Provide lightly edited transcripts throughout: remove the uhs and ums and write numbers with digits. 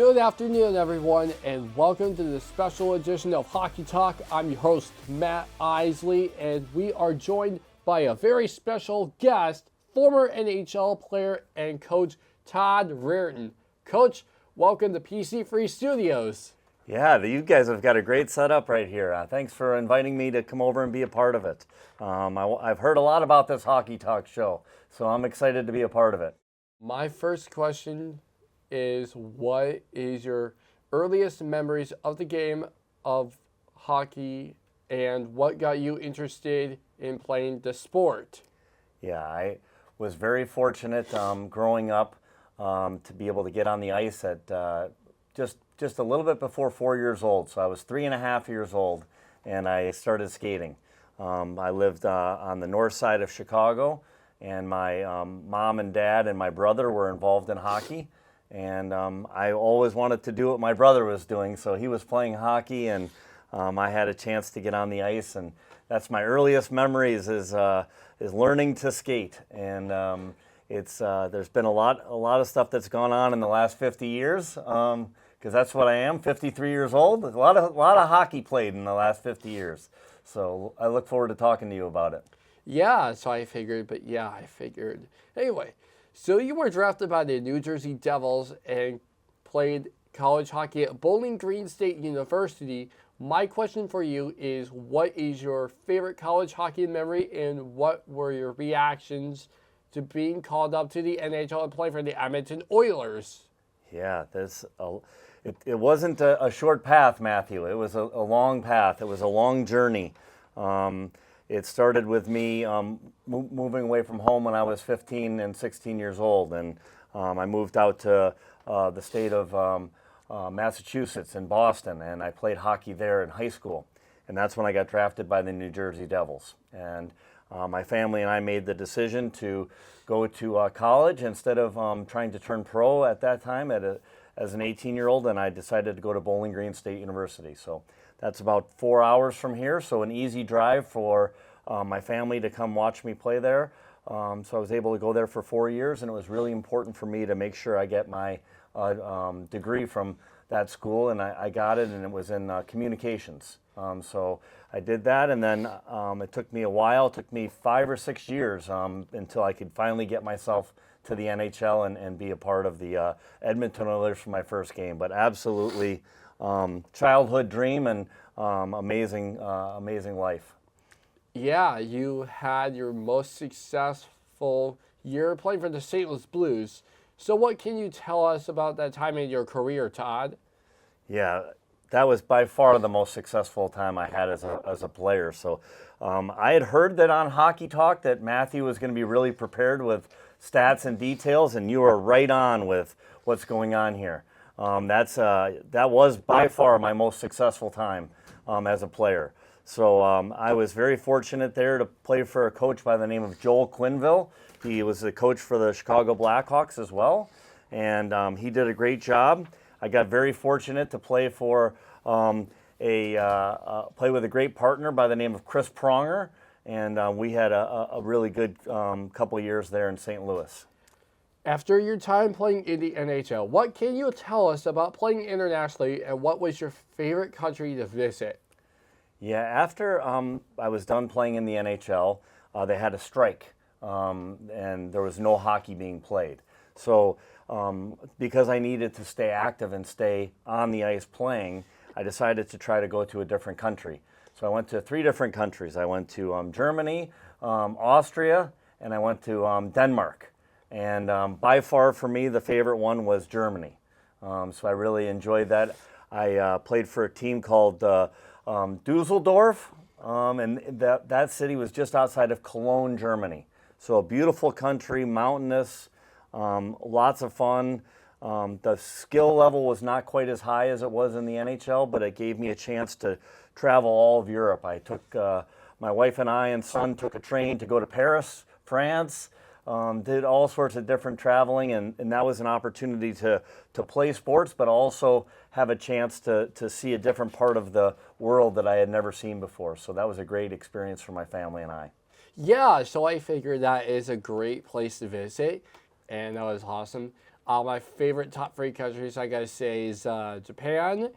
Good afternoon, everyone, and welcome to the special edition of Hockey Talk. I'm your host, Matt Isley, and we are joined by a very special guest, former NHL player and coach Todd Rierden. Coach, welcome to PC3 Studios. Yeah, you guys have got a great setup right here. Thanks for inviting me to come over and be a part of it. I've heard a lot about this Hockey Talk show, so I'm excited to be a part of it. My first question is, what is your earliest memories of the game of hockey, and what got you interested in playing the sport? Yeah, I was very fortunate growing up to be able to get on the ice at just a little bit before 4 years old. So I was 3.5 years old, and I started skating. I lived on the north side of Chicago, and my mom and dad and my brother were involved in hockey. And I always wanted to do what my brother was doing, so he was playing hockey, and I had a chance to get on the ice, and that's my earliest memories is learning to skate. And there's been a lot of stuff that's gone on in the last 50 years, because that's what I am, 53 years old. A lot of hockey played in the last 50 years, so I look forward to talking to you about it. Yeah, so I figured. Anyway. So you were drafted by the New Jersey Devils and played college hockey at Bowling Green State University. My question for you is, what is your favorite college hockey memory, and what were your reactions to being called up to the NHL and play for the Edmonton Oilers? Yeah, it wasn't a short path, Matthew. It was a long path. It was a long journey. It started with me moving away from home when I was 15 and 16 years old, and I moved out to the state of Massachusetts in Boston, and I played hockey there in high school, and that's when I got drafted by the New Jersey Devils. And my family and I made the decision to go to college instead of trying to turn pro at that time as an 18-year-old, and I decided to go to Bowling Green State University. So that's about 4 hours from here, so an easy drive for my family to come watch me play there. So I was able to go there for 4 years, and it was really important for me to make sure I get my degree from that school, and I got it, and it was in communications. So I did that, and then it took me a while. It took me 5 or 6 years until I could finally get myself to the NHL and be a part of the Edmonton Oilers for my first game. But absolutely childhood dream and amazing life. Yeah, you had your most successful year playing for the St. Louis Blues. So what can you tell us about that time in your career, Todd? Yeah, that was by far the most successful time I had as a player. So I had heard that on Hockey Talk that Matthew was going to be really prepared with stats and details, and you were right on with what's going on here. That was by far my most successful time as a player. So I was very fortunate there to play for a coach by the name of Joel Quenneville. He was the coach for the Chicago Blackhawks as well, and he did a great job. I got very fortunate to play for play with a great partner by the name of Chris Pronger, and we had a really good couple of years there in St. Louis. After your time playing in the NHL, what can you tell us about playing internationally, and what was your favorite country to visit? Yeah, after I was done playing in the NHL, they had a strike, and there was no hockey being played. So because I needed to stay active and stay on the ice playing, I decided to try to go to a different country. So I went to 3 different countries. I went to Germany, Austria, and I went to Denmark. And by far for me, the favorite one was Germany. So I really enjoyed that. I played for a team called Dusseldorf, and that city was just outside of Cologne, Germany. So a beautiful country, mountainous, lots of fun. The skill level was not quite as high as it was in the NHL, but it gave me a chance to travel all of Europe. I took my wife and I and son took a train to go to Paris, France. Did all sorts of different traveling, and that was an opportunity to play sports, but also have a chance to see a different part of the world that I had never seen before. So that was a great experience for my family and I. Yeah, so I figured that is a great place to visit, and that was awesome. My favorite top 3 countries, I gotta say, is Japan,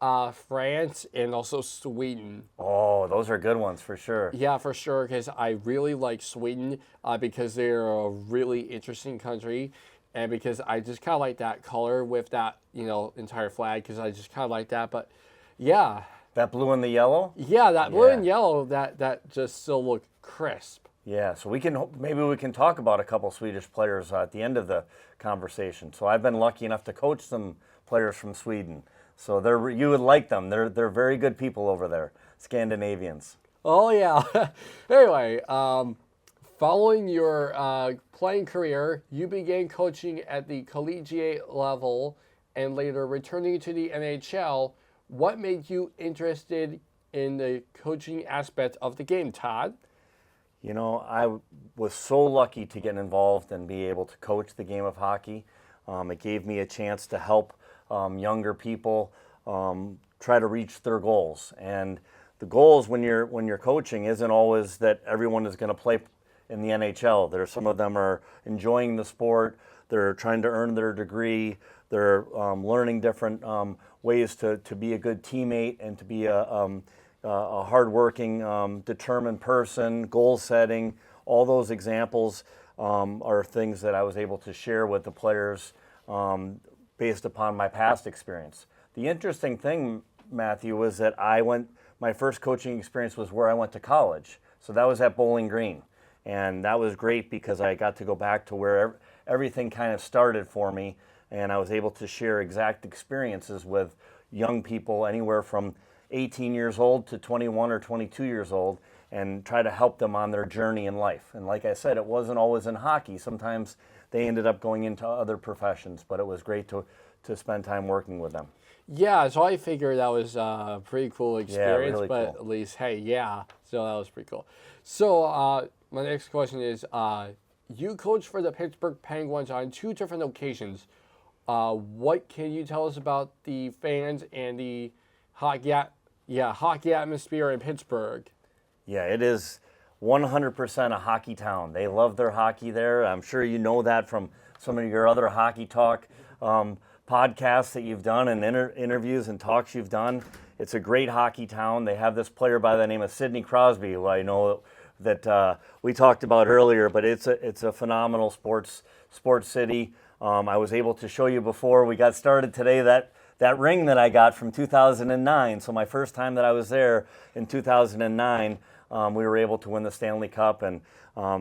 France, and also Sweden. Oh, those are good ones for sure. Yeah, for sure, because I really like Sweden because they're a really interesting country, and because I just kind of like that color with that, entire flag, because I just kind of like that. But yeah, That blue and the yellow? yeah, that blue and Yeah. yellow, that just still look crisp. Yeah, so maybe we can talk about a couple Swedish players at the end of the conversation. So I've been lucky enough to coach some players from Sweden. So you would like them. They're very good people over there, Scandinavians. Oh yeah. Anyway, following your playing career, you began coaching at the collegiate level and later returning to the NHL. What made you interested in the coaching aspect of the game, Todd? I was so lucky to get involved and be able to coach the game of hockey. It gave me a chance to help younger people try to reach their goals. And the goals when you're coaching isn't always that everyone is going to play in the NHL. Some of them are enjoying the sport. They're trying to earn their degree. They're learning different ways to be a good teammate and to be a hardworking, determined person, goal setting. All those examples are things that I was able to share with the players based upon my past experience. The interesting thing, Matthew, was that my first coaching experience was where I went to college. So that was at Bowling Green. And that was great because I got to go back to where everything kind of started for me. And I was able to share exact experiences with young people anywhere from 18 years old to 21 or 22 years old and try to help them on their journey in life. And like I said, it wasn't always in hockey. Sometimes they ended up going into other professions, but it was great to spend time working with them. Yeah, so I figured that was a pretty cool experience, really but cool. at least, hey, yeah, so that was pretty cool. So my next question is, you coached for the Pittsburgh Penguins on 2 different occasions. What can you tell us about the fans and the hockey atmosphere in Pittsburgh? Yeah, it is 100% a hockey town. They love their hockey there. I'm sure you know that from some of your other hockey talk podcasts that you've done and interviews and talks you've done. It's a great hockey town. They have this player by the name of Sidney Crosby, who I know that we talked about earlier, but it's a phenomenal sports city. I was able to show you before we got started today that ring that I got from 2009. So my first time that I was there in 2009, we were able to win the Stanley Cup, and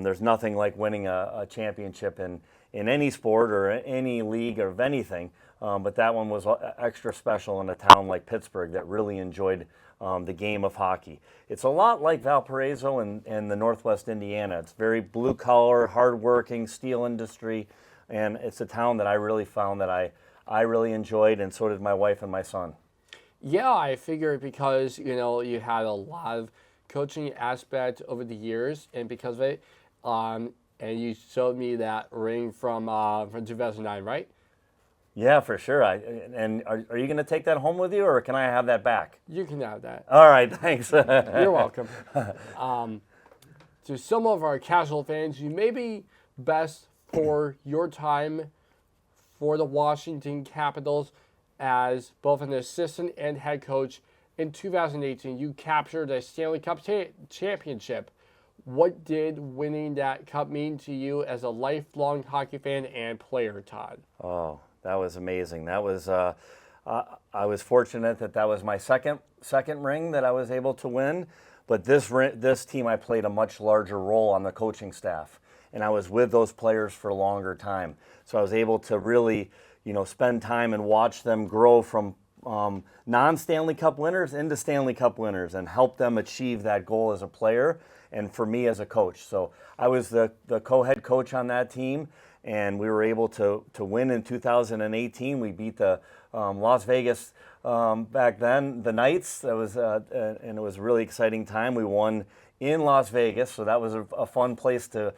there's nothing like winning a championship in any sport or any league or of anything. But that one was extra special in a town like Pittsburgh that really enjoyed the game of hockey. It's a lot like Valparaiso and the Northwest Indiana. It's very blue collar, hardworking, steel industry, and it's a town that I really found that I really enjoyed, and so did my wife and my son. Yeah, I figured because, you had a lot of coaching aspects over the years, and because of it, and you showed me that ring from 2009, right? Yeah, for sure. And are you going to take that home with you, or can I have that back? You can have that. All right, thanks. You're welcome. To some of our casual fans, you may be best for your time for the Washington Capitals as both an assistant and head coach. In 2018, you captured a Stanley Cup championship. What did winning that cup mean to you as a lifelong hockey fan and player, Todd? Oh, that was amazing. That was I was fortunate that was my second ring that I was able to win. But this team, I played a much larger role on the coaching staff, and I was with those players for a longer time. So I was able to really, spend time and watch them grow from non-Stanley Cup winners into Stanley Cup winners and help them achieve that goal as a player and for me as a coach. So I was the co-head coach on that team, and we were able to win in 2018. We beat the Las Vegas back then, the Knights. That was and it was a really exciting time. We won in Las Vegas, so that was a fun place to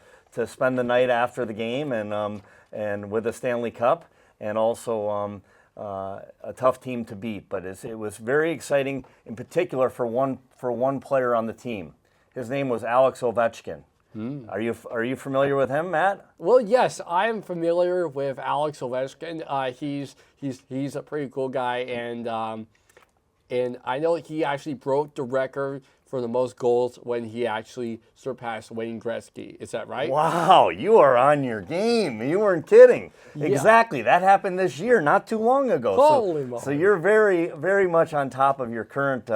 spend the night after the game and with the Stanley Cup, and also a tough team to beat. But it was very exciting, in particular for one player on the team. His name was Alex Ovechkin. Are you familiar with him, Matt? Well, yes, I am familiar with Alex Ovechkin. He's a pretty cool guy, and I know he actually broke the record for the most goals when he actually surpassed Wayne Gretzky. Is that right? Wow, you are on your game. You weren't kidding. Yeah. Exactly. That happened this year, not too long ago. Holy so moly. you're very, very much on top of your current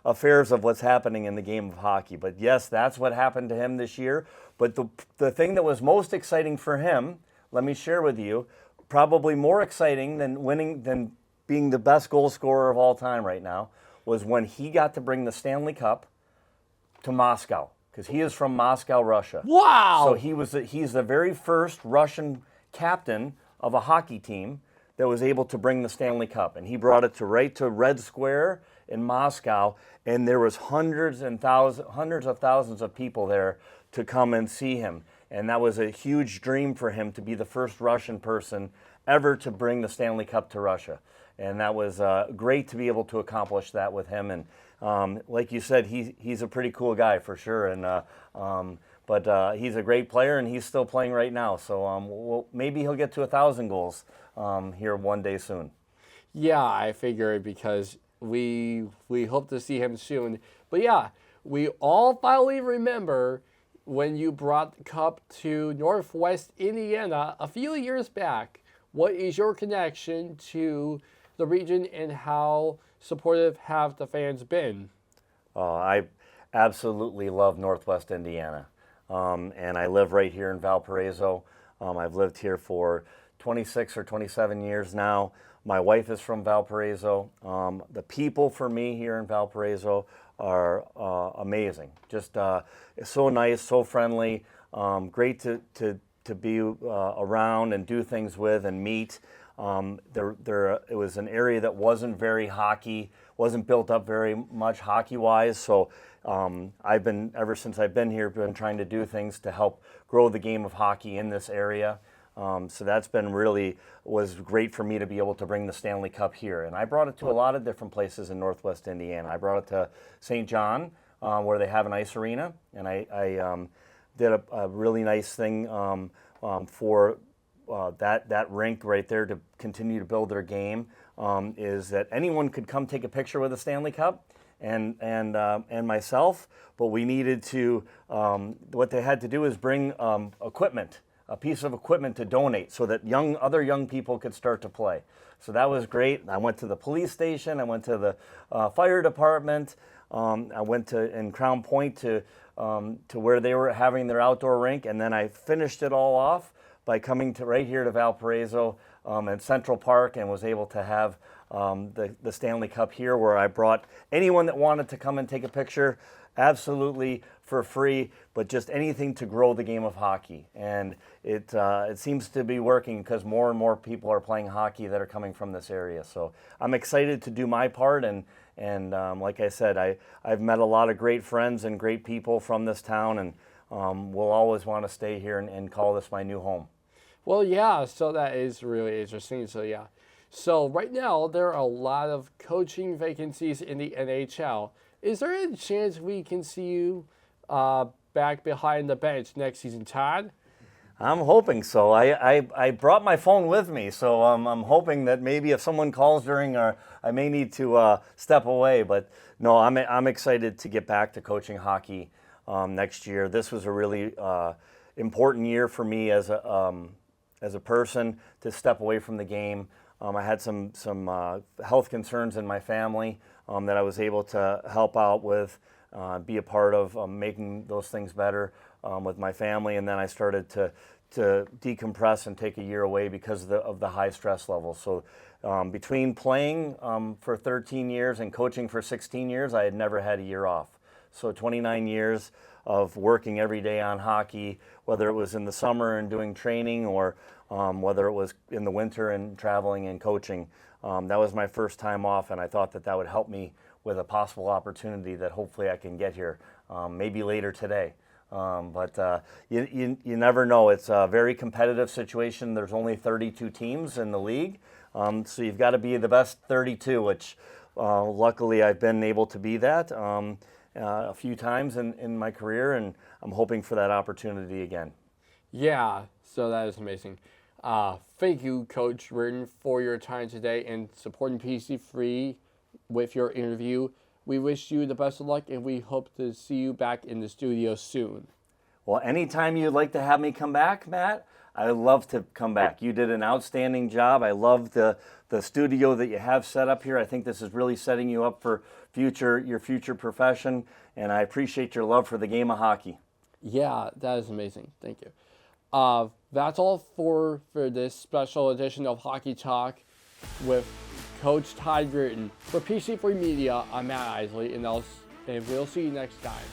affairs of what's happening in the game of hockey. But yes, that's what happened to him this year. But the thing that was most exciting for him, let me share with you, probably more exciting than being the best goal scorer of all time right now, was when he got to bring the Stanley Cup to Moscow, because he is from Moscow, Russia. Wow! So he's the very first Russian captain of a hockey team that was able to bring the Stanley Cup, and he brought it right to Red Square in Moscow, and there was hundreds of thousands of people there to come and see him, and that was a huge dream for him to be the first Russian person ever to bring the Stanley Cup to Russia. And that was great to be able to accomplish that with him. And like you said, he's a pretty cool guy for sure. And but he's a great player, and he's still playing right now. So maybe he'll get to 1,000 goals here one day soon. Yeah, I figured because we hope to see him soon. But yeah, we all finally remember when you brought the cup to Northwest Indiana a few years back. What is your connection to the region, and how supportive have the fans been? I absolutely love Northwest Indiana, and I live right here in Valparaiso. I've lived here for 26 or 27 years now. My wife is from Valparaiso. The people for me here in Valparaiso are amazing. Just so nice, so friendly, great to be around and do things with and meet. It was an area that wasn't built up very much hockey-wise. So ever since I've been here, been trying to do things to help grow the game of hockey in this area. So that's was great for me to be able to bring the Stanley Cup here. And I brought it to a lot of different places in Northwest Indiana. I brought it to St. John, where they have an ice arena, and I did a really nice thing for that rink right there to continue to build their game, is that anyone could come take a picture with the Stanley Cup and myself, but we needed to, what they had to do is bring equipment, a piece of equipment to donate so that other young people could start to play. So that was great. I went to the police station, I went to the fire department, I went in Crown Point to where they were having their outdoor rink, and then I finished it all off by coming right here to Valparaiso at Central Park, and was able to have the Stanley Cup here, where I brought anyone that wanted to come and take a picture absolutely for free, but just anything to grow the game of hockey. And it seems to be working, because more and more people are playing hockey that are coming from this area. So I'm excited to do my part, and like I said, I've met a lot of great friends and great people from this town, and will always want to stay here and call this my new home. Well, yeah, so that is really interesting. So yeah, so right now there are a lot of coaching vacancies in the NHL. Is there any chance we can see you back behind the bench next season, Todd? I'm hoping so. I brought my phone with me, so I'm hoping that maybe if someone calls during I may need to step away. But no, I'm excited to get back to coaching hockey next year. This was a really important year for me as a person, to step away from the game. I had some health concerns in my family that I was able to help out with, be a part of making those things better with my family, and then I started to decompress and take a year away because of the high stress levels. So between playing for 13 years and coaching for 16 years, I had never had a year off. So 29 years of working every day on hockey, whether it was in the summer and doing training, or whether it was in the winter and traveling and coaching. That was my first time off, and I thought that would help me with a possible opportunity that hopefully I can get here, maybe later today. But you never know. It's a very competitive situation. There's only 32 teams in the league, so you've got to be the best 32, which luckily I've been able to be that. a few times in my career, and I'm hoping for that opportunity again. Yeah, so that is amazing. Thank you, Coach Rierden, for your time today and supporting PC3 with your interview. We wish you the best of luck, and we hope to see you back in the studio soon. Well, anytime you'd like to have me come back, Matt, I'd love to come back. You did an outstanding job. I love the studio that you have set up here. I think this is really setting you up for your future profession, and I appreciate your love for the game of hockey. Yeah, that is amazing. Thank you. That's all for this special edition of Hockey Talk with Coach Todd Rierden. For PC3 Media, I'm Matt Isley, and we'll see you next time.